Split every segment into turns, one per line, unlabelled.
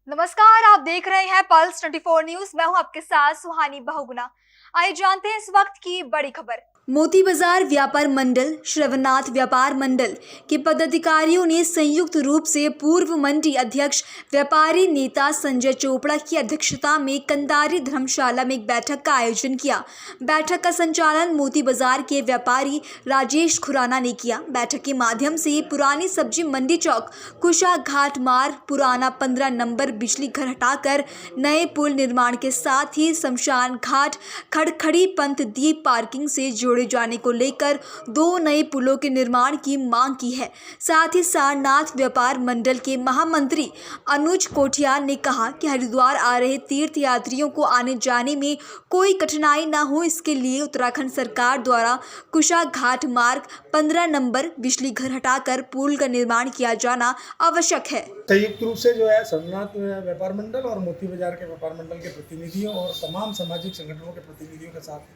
नमस्कार, आप देख रहे हैं पल्स 24 न्यूज। मैं हूं आपके साथ सुहानी बहुगुना। आइए जानते हैं इस वक्त की बड़ी खबर। मोती बाजार व्यापार मंडल, श्रवनाथ व्यापार मंडल के पदाधिकारियों ने संयुक्त रूप से पूर्व मंडी अध्यक्ष व्यापारी नेता संजय चोपड़ा की अध्यक्षता में कंदारी धर्मशाला में एक बैठक का आयोजन किया। बैठक का संचालन मोती बाजार के व्यापारी राजेश खुराना ने किया। बैठक के माध्यम से पुरानी सब्जी मंडी चौक, कुशा घाट मार्ग, पुराना 15 नंबर बिजली घर हटाकर नए पुल निर्माण के साथ ही शमशान घाट, खड़खड़ी पंथ दीप पार्किंग से जोड़े जाने को लेकर 2 नए पुलों के निर्माण की मांग की है। साथ ही सारनाथ व्यापार मंडल के महामंत्री अनुज कोठियाल ने कहा कि हरिद्वार आ रहे तीर्थ यात्रियों को आने जाने में कोई कठिनाई न हो, इसके लिए उत्तराखंड सरकार द्वारा कुशा घाट मार्ग 15 नंबर बिजली घर हटाकर पुल का निर्माण किया जाना आवश्यक है।
संयुक्त रूप से जो है सरनाथ व्यापार मंडल और मोती बाजार के व्यापार मंडल के प्रतिनिधियों और तमाम सामाजिक संगठनों के प्रतिनिधियों के साथ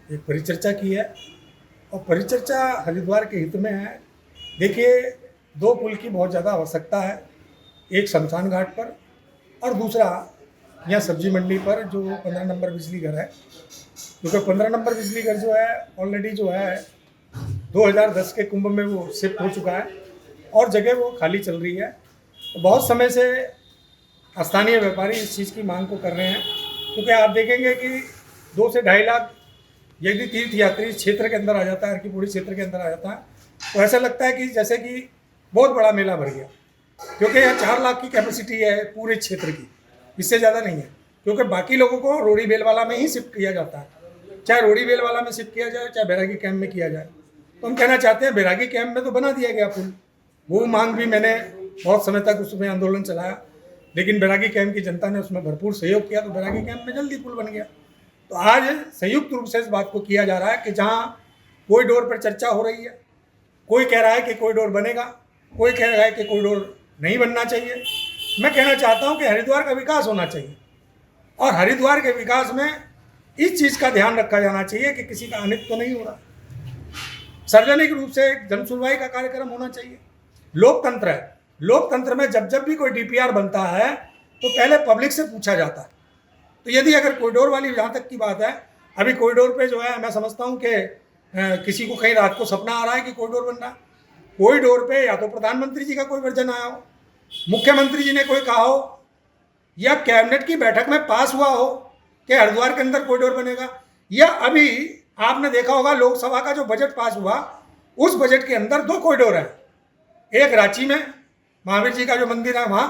एक परिचर्चा की है और परिचर्चा हरिद्वार के हित में है। देखिए, 2 पुल की बहुत ज़्यादा आवश्यकता है, एक शमशान घाट पर और दूसरा यहाँ सब्जी मंडी पर जो 15 नंबर बिजली घर है, क्योंकि 15 नंबर बिजली घर जो है ऑलरेडी जो है 2010 के कुंभ में वो शिफ्ट हो चुका है और जगह वो खाली चल रही है। तो बहुत समय से स्थानीय व्यापारी इस चीज़ की मांग को कर रहे हैं, क्योंकि आप देखेंगे कि 2 से 2.5 लाख यदि तीर्थ यात्री क्षेत्र के अंदर आ जाता है, हरकी पौड़ी क्षेत्र के अंदर आ जाता है, तो ऐसा लगता है कि जैसे कि बहुत बड़ा मेला भर गया, क्योंकि यहाँ 4 लाख की कैपेसिटी है पूरे क्षेत्र की, इससे ज़्यादा नहीं है। क्योंकि बाकी लोगों को रोड़ी बेलवाला में ही शिफ्ट किया जाता है, चाहे रोड़ी बेलवाला में शिफ्ट किया जाए, चाहे बैरागी कैंप में किया जाए। तो हम कहना चाहते हैं बैरागी कैंप में तो बना दिया गया पुल, वो मांग भी मैंने बहुत समय तक उसमें आंदोलन चलाया, लेकिन बैरागी कैंप की जनता ने उसमें भरपूर सहयोग किया, तो बैरागी कैंप में जल्दी पुल बन गया। तो आज संयुक्त रूप से इस बात को किया जा रहा है कि जहाँ कॉरिडोर पर चर्चा हो रही है, कोई कह रहा है कि कॉरिडोर बनेगा, कोई कह रहा है कि कॉरिडोर नहीं बनना चाहिए। मैं कहना चाहता हूँ कि हरिद्वार का विकास होना चाहिए और हरिद्वार के विकास में इस चीज़ का ध्यान रखा जाना चाहिए कि किसी का अनित तो नहीं हो रहा। सार्वजनिक रूप से एक जन सुनवाई का कार्यक्रम होना चाहिए। लोकतंत्र है, लोकतंत्र में जब भी कोई डीपीआर बनता है तो पहले पब्लिक से पूछा जाता है। तो यदि अगर कॉरिडोर वाली जहाँ तक की बात है, अभी कॉरिडोर पे जो है मैं समझता हूँ कि किसी को कहीं रात को सपना आ रहा है कि कॉरिडोर बनना है। कॉरिडोर पे या तो प्रधानमंत्री जी का कोई वर्जन आया हो, मुख्यमंत्री जी ने कोई कहा हो, या कैबिनेट की बैठक में पास हुआ हो कि हरिद्वार के अंदर कॉरिडोर बनेगा, या अभी आपने देखा होगा लोकसभा का जो बजट पास हुआ उस बजट के अंदर 2 कॉरिडोर हैं, एक रांची में महावीर जी का जो मंदिर है वहाँ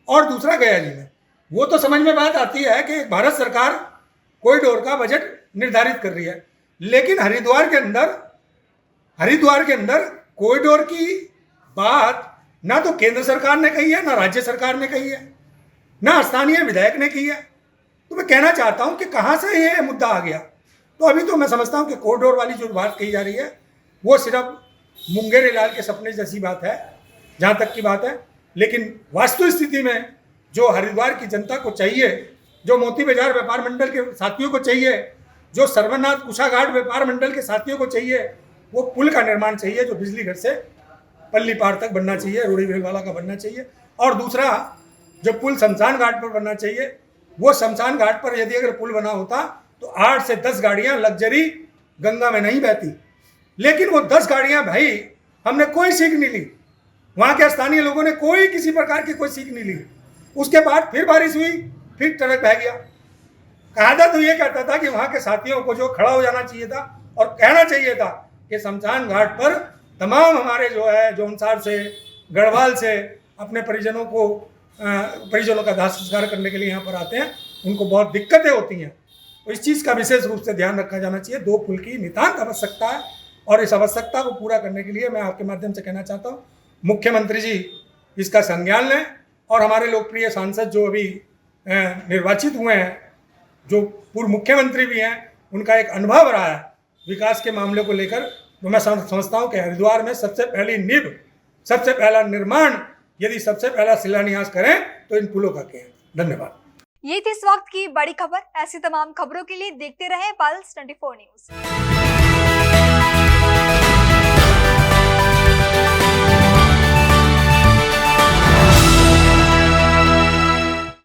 और दूसरा गया जी में। वो तो समझ में बात आती है कि भारत सरकार कॉरिडोर का बजट निर्धारित कर रही है, लेकिन हरिद्वार के अंदर कॉरिडोर की बात ना तो केंद्र सरकार ने कही है, ना राज्य सरकार ने कही है, ना स्थानीय विधायक ने की है। तो मैं कहना चाहता हूं कि कहां से ये मुद्दा आ गया। तो अभी तो मैं समझता हूं कि कॉरिडोर वाली जो बात कही जा रही है वो सिर्फ मुंगेरी लाल के सपने जैसी बात है जहां तक की बात है। लेकिन वास्तविक स्थिति में जो हरिद्वार की जनता को चाहिए, जो मोती बाजार व्यापार मंडल के साथियों को चाहिए, जो सर्वनाथ कुशाघाट व्यापार मंडल के साथियों को चाहिए, वो पुल का निर्माण चाहिए जो बिजली घर से पल्ली पार तक बनना चाहिए, रोड़ी बेलवाला का बनना चाहिए। और दूसरा जो पुल शमशान घाट पर बनना चाहिए, वो शमशान घाट पर यदि अगर पुल बना होता तो 8 से 10 गाड़ियाँ लग्जरी गंगा में नहीं बहती, लेकिन वो 10 गाड़ियाँ भाई हमने कोई सीख नहीं ली, वहाँ के स्थानीय लोगों ने कोई किसी प्रकार की कोई सीख नहीं ली। उसके बाद फिर बारिश हुई, फिर ट्रक बह गया। कहा तो ये कहता था कि वहाँ के साथियों को जो खड़ा हो जाना चाहिए था और कहना चाहिए था कि शमशान घाट पर तमाम हमारे जो है जौनसार से, गढ़वाल से अपने परिजनों का दाह संस्कार करने के लिए यहाँ पर आते हैं, उनको बहुत दिक्कतें होती हैं। तो इस चीज़ का विशेष रूप से ध्यान रखा जाना चाहिए। 2 पुल की नितांत आवश्यकता है और इस आवश्यकता को पूरा करने के लिए मैं आपके माध्यम से कहना चाहता हूँ मुख्यमंत्री जी इसका संज्ञान लें और हमारे लोकप्रिय सांसद जो अभी निर्वाचित हुए हैं, जो पूर्व मुख्यमंत्री भी हैं, उनका एक अनुभव रहा है विकास के मामले को लेकर। तो मैं समझता हूँ कि हरिद्वार में सबसे पहली नींव, सबसे पहला निर्माण, यदि सबसे पहला शिलान्यास करें तो इन पुलों का किया। धन्यवाद।
ये थी इस वक्त की बड़ी खबर। ऐसी तमाम खबरों के लिए देखते रहें पल्स 24 न्यूज।